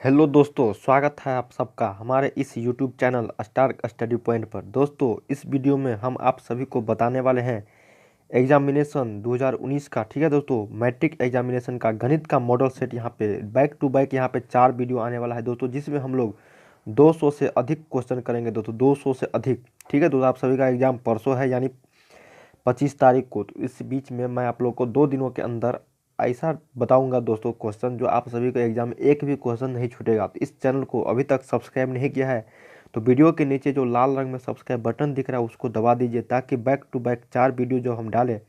Hello दोस्तों, स्वागत है आप सबका हमारे इस YouTube channel star study point पर। दोस्तों, इस वीडियो में हम आप सभी को बताने वाले हैं एग्जामिनेशन 2019 का। ठीक है दोस्तों, मैट्रिक एग्जामिनेशन का गणित का मॉडल सेट यहाँ पे बैक टू बैक यहाँ पे 4 वीडियो आने वाला है दोस्तों, जिसमें हम लोग 200 से अधिक क्वेश्चन करेंगे दोस्तों, 200 से अधिक। ठीक है दोस्तों, आप सभी का एग्जाम परसों है यानी 25 तारीख को। तो इस बीच में मैं आप लोग को 2 दिनों के अंदर ऐसा बताऊंगा दोस्तों क्वेश्चन, जो आप सभी को एग्जाम में एक भी क्वेश्चन नहीं छूटेगा। तो इस चैनल को अभी तक सब्सक्राइब नहीं किया है तो वीडियो के नीचे जो लाल रंग में सब्सक्राइब बटन दिख रहा है उसको दबा दीजिए, ताकि बैक टू बैक 4 वीडियो जो हम डालें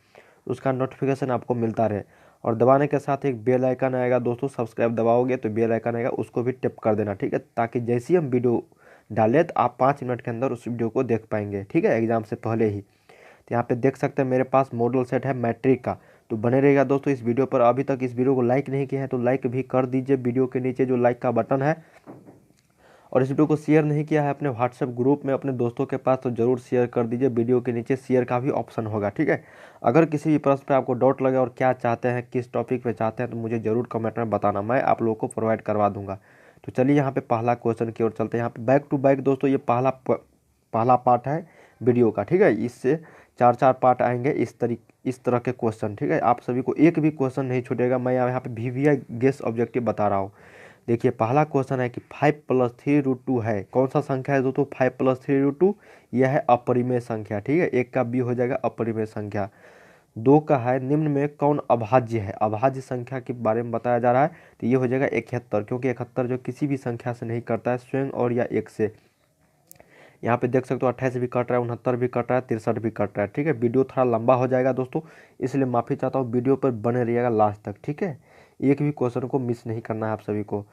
उसका नोटिफिकेशन आपको मिलता रहे। और दबाने के साथ एक बेल आइकन आएगा दोस्तों, सब्सक्राइब दबाओगे तो बेल आइकन आएगा, उसको भी टिप कर देना। ठीक है, ताकि जैसे ही हम वीडियो डालें तो आप 5 मिनट के अंदर उस वीडियो को देख पाएंगे। ठीक है, एग्जाम से पहले ही। तो यहाँ पे देख सकते हैं मेरे पास मॉडल सेट है मैट्रिक का। तो बने रहेगा दोस्तों इस वीडियो पर। अभी तक इस वीडियो को लाइक नहीं किया है तो लाइक भी कर दीजिए, वीडियो के नीचे जो लाइक का बटन है। और इस वीडियो को शेयर नहीं किया है अपने व्हाट्सएप ग्रुप में अपने दोस्तों के पास तो जरूर शेयर कर दीजिए, वीडियो के नीचे शेयर का भी ऑप्शन होगा। ठीक है, अगर किसी भी प्रश्न पर आपको डाउट लगे और क्या चाहते हैं, किस टॉपिक पे चाहते हैं, तो मुझे जरूर कमेंट में बताना, मैं आप लोगों को प्रोवाइड करवा दूंगा। तो चलिए यहाँ पे पहला क्वेश्चन की ओर चलते हैं। यहाँ पे बैक टू बैक दोस्तों ये पहला पार्ट है वीडियो का। ठीक है, इससे 4-4 पार्ट आएंगे इस तरह के क्वेश्चन। ठीक है, आप सभी को एक भी क्वेश्चन नहीं छूटेगा। मैं यहाँ पे VVI गेस ऑब्जेक्टिव बता रहा हूँ। देखिए पहला क्वेश्चन है कि 5 + 3√2 है, कौन सा संख्या है दोस्तों? 5 + 3√2 यह है अपरिमेय संख्या। ठीक है, एक का बी हो जाएगा अपरिमेय संख्या। दो का है निम्न में कौन अभाज्य है? अभाज्य संख्या के बारे में बताया जा रहा है, तो ये हो जाएगा 71, क्योंकि 71 जो किसी भी संख्या से नहीं करता है, स्वयं और या एक से। यहाँ पे देख सकते हो 28 भी कट रहा है, 69 भी कट रहा है, 63 भी कट रहा है। ठीक है, वीडियो थोड़ा लंबा हो जाएगा दोस्तों, इसलिए माफ़ी चाहता हूँ, वीडियो पर बने रहिएगा लास्ट तक। ठीक है, एक भी क्वेश्चन को मिस नहीं करना है आप सभी को।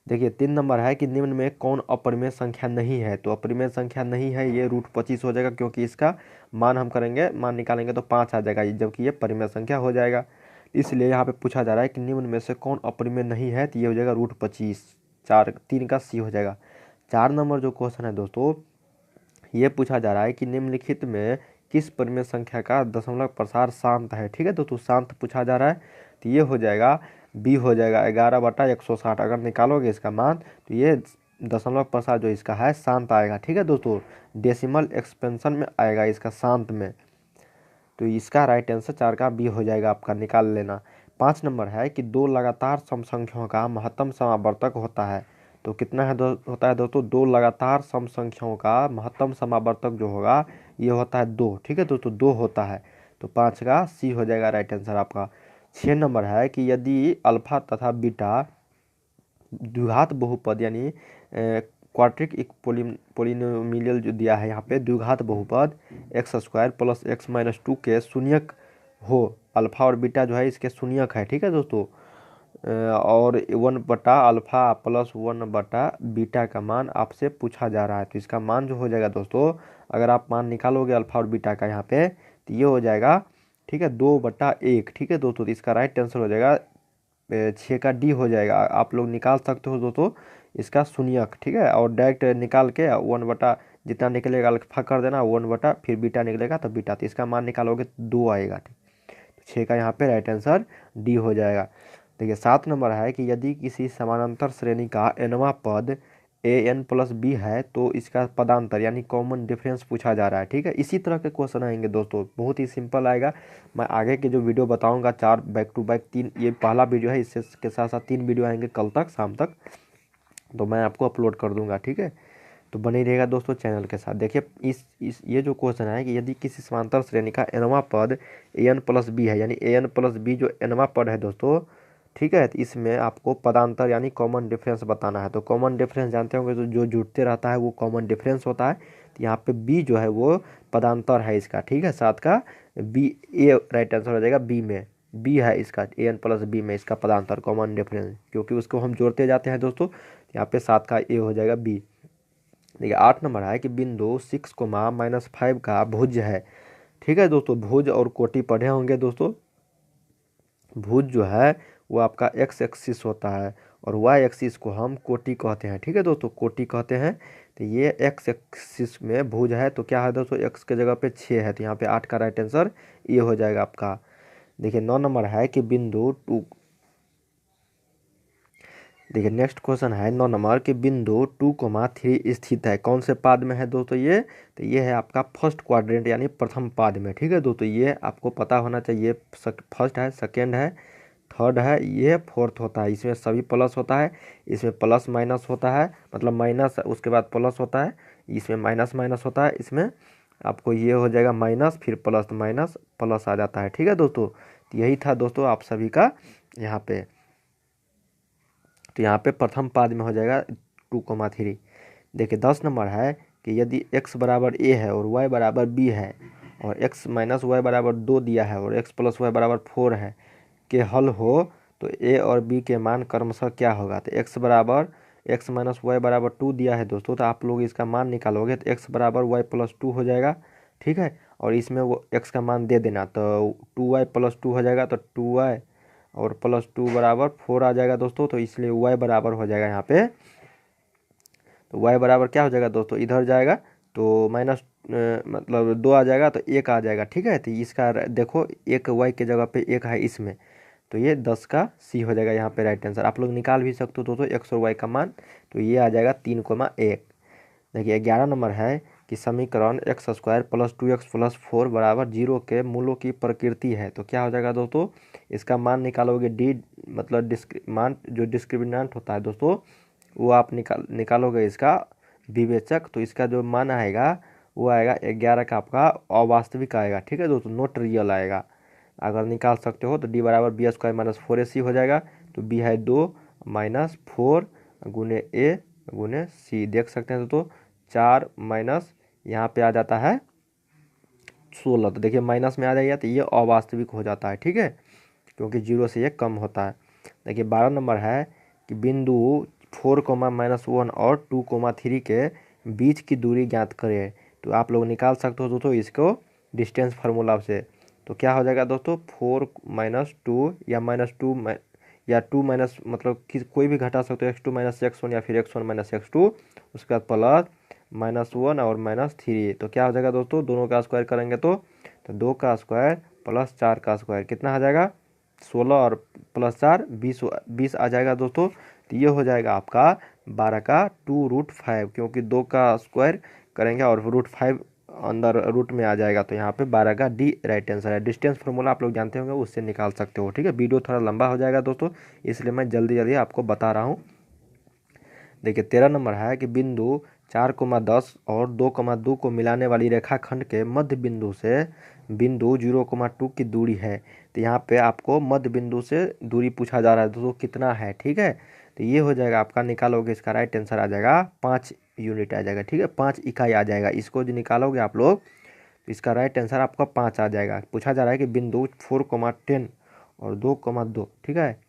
देखिए 3 नंबर है कि निम्न में कौन अपरिमेय संख्या नहीं है? तो अपरिमेय संख्या नहीं है, ये √25 हो जाएगा, क्योंकि इसका मान हम करेंगे, मान निकालेंगे तो 5 आ जाएगा, जबकि ये परिमेय संख्या हो जाएगा। इसलिए यहाँ पे पूछा जा रहा है कि निम्न में से कौन अपरिमेय नहीं है, तो ये हो जाएगा √25। 3 का सी हो जाएगा। 4 नंबर जो क्वेश्चन है दोस्तों, ये पूछा जा रहा है कि निम्नलिखित में किस परिमेय संख्या का दशमलव प्रसार शांत है? ठीक है दोस्तों, शांत पूछा जा रहा है, तो ये हो जाएगा बी हो जाएगा 11/160। अगर निकालोगे इसका मान तो ये दशमलव प्रसार जो इसका है शांत आएगा। ठीक है दोस्तों, डेसिमल एक्सपेंशन में आएगा इसका शांत में। तो इसका राइट आंसर 4 का बी हो जाएगा, आपका निकाल लेना। 5 नंबर है कि 2 लगातार सम संख्याओं का महत्तम समावर्तक होता है। तो कितना है होता है दोस्तों? 2 लगातार सम संख्याओं का महत्तम समावर्तक जो होगा ये होता है 2। ठीक है दोस्तों, 2 होता है, तो 5 का सी हो जाएगा राइट आंसर आपका। 6 नंबर है कि यदि अल्फा तथा बीटा द्विघात बहुपद यानी क्वाड्रिक पोलिनोमियल जो दिया है यहाँ पे, द्विघात बहुपद x² + x - 2 के शून्यक हो, अल्फा और बीटा जो है इसके शून्यक है। ठीक है दोस्तों, और 1/α + 1/बीटा का मान आपसे पूछा जा रहा है। तो इसका मान जो हो जाएगा दोस्तों, अगर आप मान निकालोगे अल्फा और बीटा का यहाँ पे, तो ये हो जाएगा, ठीक है, 2/1। ठीक है दोस्तों, तो इसका राइट आंसर हो जाएगा 6 का डी हो जाएगा। आप लोग निकाल सकते हो दोस्तों इसका शून्यक। ठीक है, और डायरेक्ट निकाल के 1 जितना निकलेगा अल्फा कर देना, 1 फिर बीटा निकलेगा तो बीटा, तो इसका मान निकालोगे तो 2 आएगा। ठीक, तो 6 का यहाँ पे राइट आंसर डी हो जाएगा। देखिए 7 नंबर है कि यदि किसी समानांतर श्रेणी का nवां पद an + b है तो इसका पदांतर यानी कॉमन डिफरेंस पूछा जा रहा है। ठीक है, इसी तरह के क्वेश्चन आएंगे दोस्तों, बहुत ही सिंपल आएगा। मैं आगे के जो वीडियो बताऊंगा 4 बैक टू बैक 3, ये पहला वीडियो है, इससे के साथ साथ 3 वीडियो आएंगे कल तक शाम तक, तो मैं आपको अपलोड कर दूंगा। ठीक है, तो बने रहेगा दोस्तों चैनल के साथ। देखिए इस ये जो क्वेश्चन है कि यदि किसी समांतर श्रेणी का nवां पद an + b है, यानी an + b जो nवां पद है दोस्तों, ठीक है, तो इसमें आपको पदांतर यानी कॉमन डिफरेंस बताना है। तो कॉमन डिफरेंस जानते होंगे, तो जो जुड़ते रहता है वो कॉमन डिफरेंस होता है। तो यहाँ पे बी जो है वो पदांतर है इसका। ठीक है, 7 का बी ए राइट आंसर हो जाएगा। बी में बी है इसका, an + b में इसका पदांतर कॉमन डिफरेंस, क्योंकि उसको हम जोड़ते जाते हैं दोस्तों। यहाँ पे 7 का ए हो जाएगा बी। देखिए 8 नंबर है कि बिंदु 6, -5 का भुज है। ठीक है दोस्तों, भुज और कोटि पढ़े होंगे दोस्तों। भुज जो है वो आपका x एक्सिस होता है और y एक्सिस को हम कोटि कहते हैं। ठीक है दोस्तों, कोटि कहते हैं। तो ये x एक्सिस में भुज है, तो क्या है दोस्तों, x के जगह पे 6 है, तो यहाँ पे 8 का राइट आंसर ये हो जाएगा आपका। देखिए 9 नंबर है कि बिंदु 2, देखिए नेक्स्ट क्वेश्चन है 9 नंबर के बिंदु 2,3 स्थित है, कौन से पाद में है दोस्तों ये? तो ये है आपका फर्स्ट क्वाड्रेंट यानी प्रथम पाद में। ठीक है दोस्तों, ये आपको पता होना चाहिए। फर्स्ट है, सेकेंड है, थर्ड है, ये फोर्थ होता है। इसमें सभी प्लस होता है, इसमें प्लस माइनस होता है, मतलब माइनस उसके बाद प्लस होता है, इसमें माइनस माइनस होता है, इसमें आपको ये हो जाएगा माइनस फिर प्लस, माइनस प्लस आ जाता है। ठीक है दोस्तों, तो यही था दोस्तों आप सभी का यहाँ पे। तो यहाँ पे प्रथम पाद में हो जाएगा 2,3। देखिए 10 नंबर है कि यदि x बराबर a है और y बराबर b है और x माइनस वाई बराबर 2 दिया है और x प्लस वाई बराबर 4 है के हल हो तो a और b के मान क्रमशः क्या होगा? तो x बराबर x माइनस वाई बराबर 2 दिया है दोस्तों, तो आप लोग इसका मान निकालोगे तो x बराबर y प्लस 2 हो जाएगा। ठीक है, और इसमें वो x का मान दे देना, तो 2y प्लस 2 हो जाएगा, तो 2y और प्लस 2 बराबर 4 आ जाएगा दोस्तों। तो इसलिए y बराबर हो जाएगा यहाँ पे, तो y बराबर क्या हो जाएगा दोस्तों, इधर जाएगा तो माइनस मतलब 2 आ जाएगा तो 1 आ जाएगा। ठीक है, तो इसका देखो एक y के जगह पे 1 है इसमें, तो ये 10 का C हो जाएगा यहाँ पे राइट आंसर। आप लोग निकाल भी सकते हो दोस्तों x और y का मान, तो ये आ जाएगा 3,1। देखिए 11 नंबर है कि समीकरण x² प्लस 2x प्लस 4 बराबर 0 के मूलों की प्रकृति है, तो क्या हो जाएगा दोस्तों, इसका मान निकालोगे d मतलब मान जो डिस्क्रिमिनेंट होता है दोस्तों वो आप निकालोगे इसका विवेचक, तो इसका जो मान आएगा वो आएगा 11 का आपका अवास्तविक आएगा। ठीक है दोस्तों, नॉट रियल आएगा। अगर निकाल सकते हो तो d बराबर b² माइनस 4ac हो जाएगा, तो b है 2 माइनस 4 गुने a गुने c, देख सकते हैं दोस्तों 4 माइनस यहाँ पे आ जाता है 16, तो देखिए माइनस में आ जाएगा तो ये अवास्तविक हो जाता है। ठीक है, क्योंकि 0 से ये कम होता है। देखिए 12 नंबर है कि बिंदु 4,-1 और 2,3 के बीच की दूरी ज्ञात करें, तो आप लोग निकाल सकते हो दोस्तों इसको डिस्टेंस फार्मूला से। तो क्या हो जाएगा दोस्तों, 4-2 या -2 या 2 माइनस मतलब कोई भी घटा सकते हो, x2 माइनस x1 या फिर x1 माइनस x2, उसके बाद प्लस -1 और -3। तो क्या हो जाएगा दोस्तों, दोनों का स्क्वायर करेंगे तो 2 का स्क्वायर प्लस 4 का स्क्वायर कितना आ जाएगा, 16 और प्लस 4 20 आ जाएगा दोस्तों। तो ये हो जाएगा आपका 12 का 2√5, क्योंकि 2 का स्क्वायर करेंगे और √5 अंदर रूट में आ जाएगा, तो यहाँ पे 12 का डी राइट आंसर है। डिस्टेंस फार्मूला आप लोग जानते होंगे, उससे निकाल सकते हो। ठीक है, वीडियो थोड़ा लंबा हो जाएगा दोस्तों, इसलिए मैं जल्दी जल्दी आपको बता रहा हूँ। देखिए 13 नंबर है कि बिंदु 4,10 और 2,2 को मिलाने वाली रेखाखंड के मध्य बिंदु से बिंदु 0,2 की दूरी है, तो यहाँ पे आपको मध्य बिंदु से दूरी पूछा जा रहा है दोस्तों कितना है। ठीक है, तो ये हो जाएगा आपका, निकालोगे इसका राइट आंसर आ जाएगा 5 यूनिट आ जाएगा। ठीक है, 5 इकाई आ जाएगा। इसको जो निकालोगे आप लोग तो इसका राइट आंसर आपका 5 आ जाएगा। पूछा जा रहा है कि बिंदु 4,10 और 2,2 ठीक है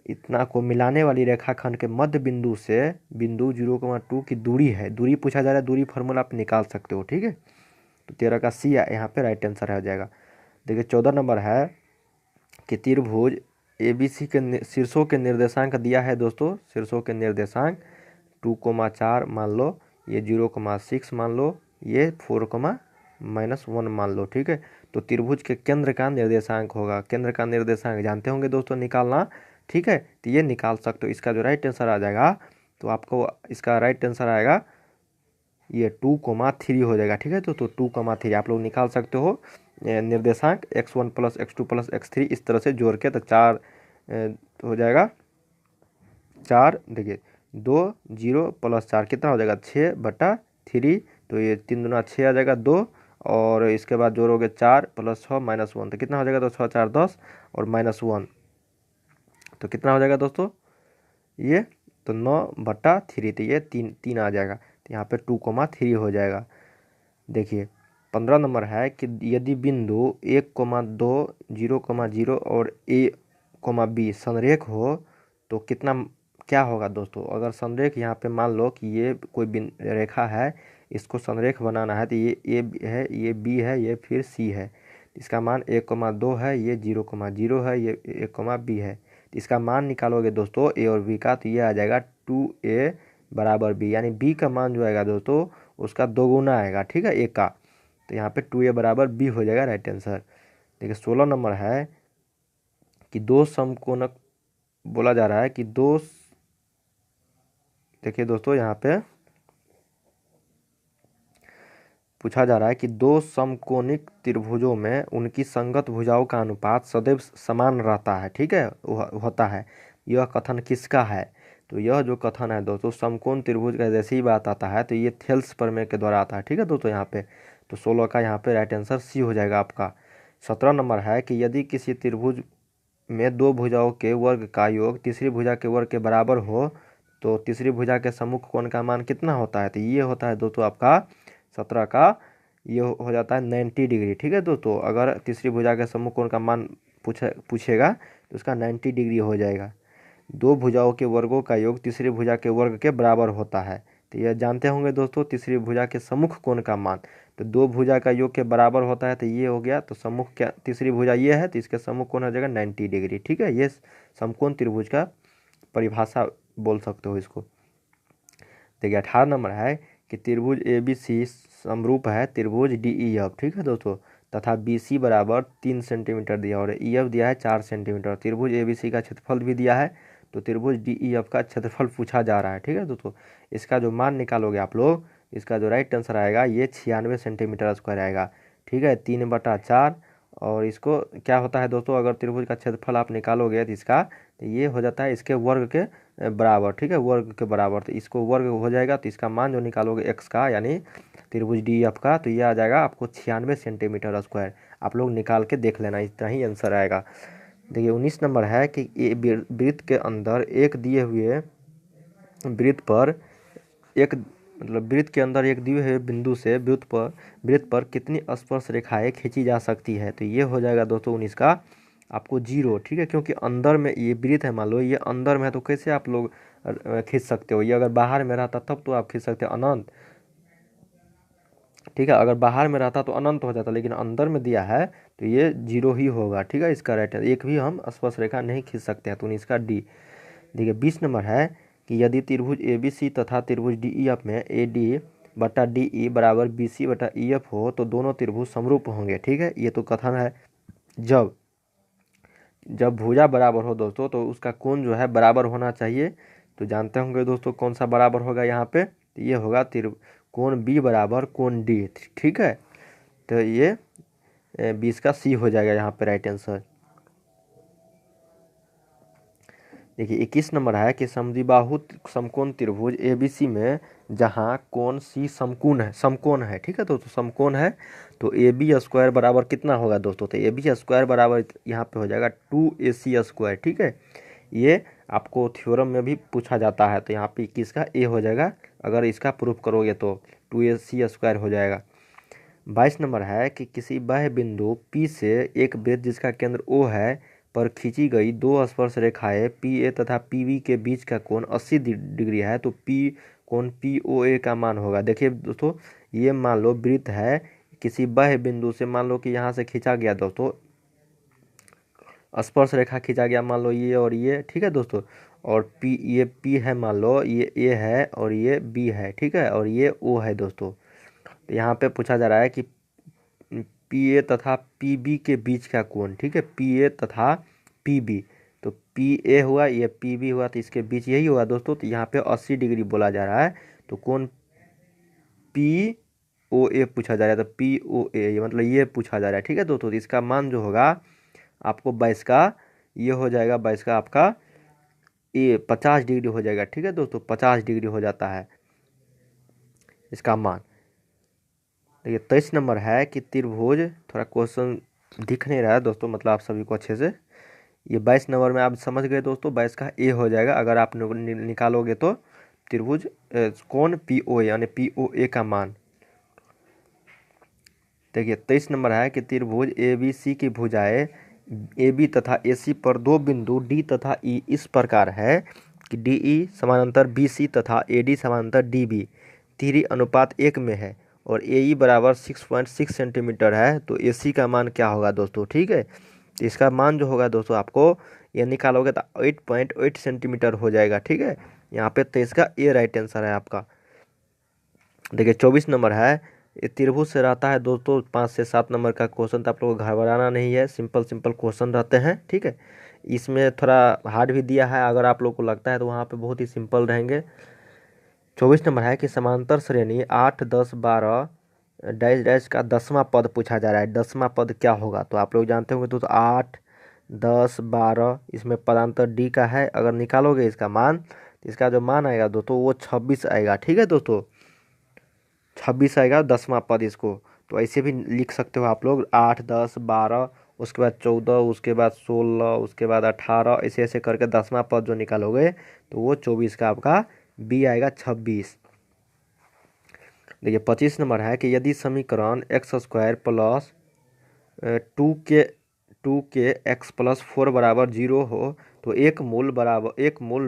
इतना को मिलाने वाली रेखाखंड के मध्य बिंदु से बिंदु 0,2 की दूरी है। दूरी पूछा जा रहा है, दूरी फार्मूला आप निकाल सकते हो। ठीक है, तो 13 का सी यहाँ पे राइट आंसर हो जाएगा। देखिए 14 नंबर है कि त्रिभुज ABC के शीर्षों के निर्देशांक दिया है दोस्तों। शीर्षों के निर्देशांक 2,4 मान लो, ये 0,6 मान लो, ये 4,-1 मान लो। ठीक है, तो त्रिभुज के केंद्र का निर्देशांक होगा। केंद्र का निर्देशांक जानते होंगे दोस्तों निकालना। ठीक है, तो ये निकाल सकते हो। इसका जो राइट आंसर आ जाएगा, तो आपको इसका राइट आंसर आएगा ये 2,3 हो जाएगा। ठीक है, तो 2,3 आप लोग निकाल सकते हो। निर्देशांक x1 plus x2 plus x3 इस तरह से जोड़ के, तो 4 हो जाएगा 4। देखिए 2 0 प्लस 4 कितना हो जाएगा 6/3, तो ये 3 दूना 6 आ जाएगा 2, और इसके बाद जोड़ोगे 4 प्लस 6 -1, तो कितना हो जाएगा, तो 6 4 10 और -1, तो कितना हो जाएगा दोस्तों ये, तो 9/3, तो ये 3 आ जाएगा। तो यहाँ पे 2,3 हो जाएगा। देखिए 15 नंबर है कि यदि बिंदु 1,2 0,0 और a,b संरेख हो तो कितना क्या होगा दोस्तों। अगर संरेख यहाँ पे मान लो कि ये कोई रेखा है, इसको संरेख बनाना है, तो ये a है, ये b है, ये फिर c है। इसका मान 1,2 है, ये 0,0 है, ये 1,b है। इसका मान निकालोगे दोस्तों a और b का, तो ये आ जाएगा 2a बराबर b, यानी b का मान जो आएगा दोस्तों उसका 2 गुना आएगा। ठीक है, a का, तो यहाँ पे 2a बराबर b हो जाएगा राइट आंसर। देखिए 16 नंबर है कि दो समकोणक बोला जा रहा है कि दो देखिए दोस्तों, यहाँ पे पूछा जा रहा है कि दो समकोणिक त्रिभुजों में उनकी संगत भुजाओं का अनुपात सदैव समान रहता है, ठीक है, होता है। यह कथन किसका है? तो यह जो कथन है दोस्तों, समकोण त्रिभुज का जैसे ही बात आता है तो ये थेल्स प्रमेय के द्वारा आता है, ठीक है दोस्तों। यहाँ पे तो 16 का यहाँ पे राइट आंसर सी हो जाएगा आपका। 17 नंबर है कि यदि किसी त्रिभुज में दो भुजाओं के वर्ग का योग तीसरी भुजा के वर्ग के बराबर हो तो तीसरी भुजा के सम्मुख कोण का मान कितना होता है? तो ये होता है दोस्तों आपका 17 का, ये हो जाता है 90 डिग्री, ठीक है दोस्तों। अगर तीसरी भुजा के सम्मुख कोण का मान पूछेगा तो उसका 90 डिग्री हो जाएगा। दो भुजाओं के वर्गों का योग तीसरी भुजा के वर्ग के बराबर होता है। तो यह जानते होंगे दोस्तों, तीसरी भुजा के सम्मुख कोण का मान, तो दो भुजा का योग के बराबर होता है, तो ये हो गया। तो सम्मुख क्या, तीसरी भुजा ये है तो इसके सम्मुख कोण हो जाएगा 90 डिग्री, ठीक है। ये समकोण त्रिभुज का परिभाषा बोल सकते हो इसको। देखिए 18 नंबर है कि त्रिभुज ए बी सी समरूप है त्रिभुज डी ई एफ, ठीक है दोस्तों, तथा बी सी बराबर 3 सेंटीमीटर दिया और ई एफ दिया है 4 सेंटीमीटर। त्रिभुज ए बी सी का क्षेत्रफल भी दिया है, तो त्रिभुज डी ई एफ का क्षेत्रफल पूछा जा रहा है, ठीक है दोस्तों। इसका जो मान निकालोगे आप लोग, इसका जो राइट आंसर आएगा ये 96 सेंटीमीटर स्क्वायर आएगा, ठीक है, 3/4। और इसको क्या होता है दोस्तों, अगर त्रिभुज का क्षेत्रफल आप निकालोगे तो इसका, तो ये हो जाता है इसके वर्ग के बराबर, ठीक है, वर्ग के बराबर। तो इसको वर्ग हो जाएगा तो इसका मान जो निकालोगे एक्स का, यानी त्रिभुज डी एफ का, तो ये आ जाएगा आपको 96 सेंटीमीटर स्क्वायर। आप लोग निकाल के देख लेना, इतना ही आंसर आएगा। देखिए 19 नंबर है कि वृत्त के अंदर एक दिए हुए वृत्त पर एक मतलब वृत्त के अंदर एक दिए हुए बिंदु से वृत्त पर कितनी स्पर्श रेखाएं खींची जा सकती है? तो ये हो जाएगा दोस्तों 19 का आपको 0, ठीक है, क्योंकि अंदर में ये वृत्त है, मान लो ये अंदर में है तो कैसे आप लोग खींच सकते हो? ये अगर बाहर में रहता तब तो आप खींच सकते हो अनंत, ठीक है, अगर बाहर में रहता तो अनंत हो जाता, लेकिन अंदर में दिया है तो ये 0 ही होगा, ठीक है। इसका राइट एक भी हम स्पर्श रेखा नहीं खींच सकते हैं, तो इसका डी। देखिए 20 नंबर है कि यदि त्रिभुज ए बी सी तथा त्रिभुज डी ई एफ में ए डी बटा डी ई बराबर बी सी बटा ई एफ हो तो दोनों त्रिभुज समरूप होंगे, ठीक है। ये तो कथन है। जब भुजा बराबर हो दोस्तों तो उसका कोण जो है बराबर होना चाहिए। तो जानते होंगे दोस्तों कौन सा बराबर होगा यहाँ पे, तो ये होगा कोण बी बराबर कोण डी, ठीक है। तो ये 20 का सी हो जाएगा यहाँ पे राइट आंसर। देखिए 21 नंबर है कि समद्विबाहु समकोण त्रिभुज एबीसी में जहाँ कोण सी समकोण है, ठीक है दोस्तों, समकोण है, तो ए बी स्क्वायर बराबर कितना होगा दोस्तों? तो ए बी स्क्वायर बराबर यहाँ पे हो जाएगा 2AC स्क्वायर, ठीक है। ये आपको थ्योरम में भी पूछा जाता है, तो यहाँ पे 21 का ए हो जाएगा। अगर इसका प्रूफ करोगे तो 2AC स्क्वायर हो जाएगा। 22 नंबर है कि किसी बाह्य बिंदु P से एक वृत्त जिसका केंद्र O है पर खींची गई दो स्पर्श रेखाएं PA तथा PB के बीच का कोण 80 डिग्री है, तो कोण POA का मान होगा। देखिए दोस्तों, ये मान लो वृत्त है, किसी बाह्य बिंदु से मान लो कि यहाँ से खींचा गया दोस्तों, स्पर्श रेखा खींचा गया, मान लो ये और ये, ठीक है दोस्तों, और ये P है, मान लो ये A है और ये B है, ठीक है, और ये O है दोस्तों। तो यहाँ पे पूछा जा रहा है कि PA तथा PB के बीच का कोण, ठीक है, PA तथा PB, तो PA हुआ, ये PB हुआ, तो इसके बीच यही हुआ दोस्तों। तो यहाँ पे 80 डिग्री बोला जा रहा है, तो कोण POA पूछा जा रहा है, तो POA मतलब ये पूछा जा रहा है, ठीक है दोस्तों। तो इसका मान जो होगा आपको 22 का, ये हो जाएगा 22 का आपका ये 50 डिग्री हो जाएगा, ठीक है दोस्तों, 50 डिग्री हो जाता है इसका मान। देखिए 23 नंबर है कि त्रिभुज, थोड़ा क्वेश्चन दिख नहीं रहा है दोस्तों, मतलब आप सभी को अच्छे से, ये 22 नंबर में आप समझ गए दोस्तों, 22 का ए हो जाएगा अगर आप निकालोगे तो त्रिभुज कोण POA यानी POA का मान। देखिए 23 नंबर है कि त्रिभुज ABC की भुजाएं AB तथा AC पर दो बिंदु D तथा E इस प्रकार है कि DE समानांतर BC तथा AD समानांतर DB 3:1 में है और AE बराबर 6.6 सेंटीमीटर है, तो AC का मान क्या होगा दोस्तों, ठीक है। तो इसका मान जो होगा दोस्तों आपको ये निकालोगे तो 8.8 सेंटीमीटर हो जाएगा, ठीक है यहाँ पे। तो इसका ए राइट आंसर है आपका। देखिए 24 नंबर है, ये त्रिभुज से रहता है दोस्तों 5 से 7 नंबर का क्वेश्चन, तो आप लोगों को घबराना नहीं है, सिंपल क्वेश्चन रहते हैं, ठीक है। इसमें थोड़ा हार्ड भी दिया है, अगर आप लोग को लगता है तो वहाँ पे बहुत ही सिंपल रहेंगे। 24 नंबर है कि समांतर श्रेणी 8, 10, 12 डैश डैश का 10वां पद पूछा जा रहा है। 10वां पद क्या होगा? तो आप लोग जानते होंगे दोस्तों 8, 10, 12 इसमें पदांतर डी का है। अगर निकालोगे इसका मान तो इसका जो मान आएगा दोस्तों वो 26 आएगा। ठीक है दोस्तों, 26 आएगा 10वां पद इसको। तो ऐसे भी लिख सकते हो आप लोग 8, 10, 12 उसके बाद 14 उसके बाद 16 उसके बाद 18 ऐसे ऐसे करके 10वां पद जो निकालोगे तो वो 24 का आपका बी आएगा 26। देखिए 25 नंबर है कि यदि समीकरण एक्स स्क्वायर प्लस 2 के एक्स प्लस 4 बराबर 0 हो तो एक मूल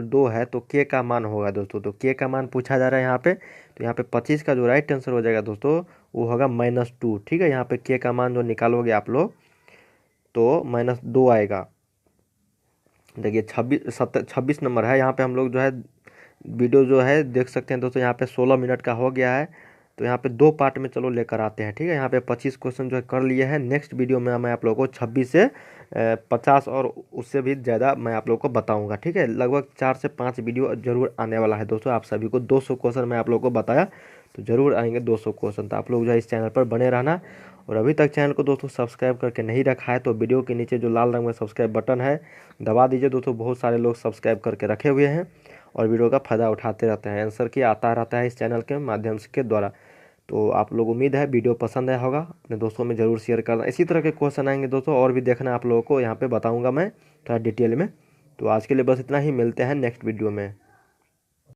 2 है तो के का मान होगा दोस्तों। तो के का मान पूछा जा रहा है यहाँ पे। तो यहाँ पे 25 का जो राइट आंसर हो जाएगा दोस्तों वो होगा -2। ठीक है, यहाँ पे के का मान जो निकालोगे आप लोग तो -2 आएगा। देखिए 26 नंबर है, यहाँ पे हम लोग जो है वीडियो जो है देख सकते हैं दोस्तों। यहाँ पे 16 मिनट का हो गया है तो यहाँ पे 2 पार्ट में चलो लेकर आते हैं। ठीक है, यहाँ पे 25 क्वेश्चन जो है कर लिए हैं। नेक्स्ट वीडियो में मैं आप लोगों को 26 से 50 और उससे भी ज़्यादा मैं आप लोगों को बताऊंगा। ठीक है, लगभग 4 से 5 वीडियो जरूर आने वाला है दोस्तों। आप सभी को 200 क्वेश्चन मैं आप लोगों को बताया तो जरूर आएंगे 200 क्वेश्चन। तो आप लोग जो है इस चैनल पर बने रहना। और अभी तक चैनल को दोस्तों सब्सक्राइब करके नहीं रखा है तो वीडियो के नीचे जो लाल रंग में सब्सक्राइब बटन है दबा दीजिए दोस्तों। बहुत सारे लोग सब्सक्राइब करके रखे हुए हैं और वीडियो का फ़ायदा उठाते रहते हैं। आंसर की आता रहता है इस चैनल के माध्यम से के द्वारा। तो आप लोग उम्मीद है वीडियो पसंद आया होगा, अपने दोस्तों में ज़रूर शेयर करना। इसी तरह के क्वेश्चन आएंगे दोस्तों और भी देखना आप लोगों को यहाँ पे बताऊँगा मैं थोड़ा डिटेल में। तो आज के लिए बस इतना ही, मिलते हैं नेक्स्ट वीडियो में।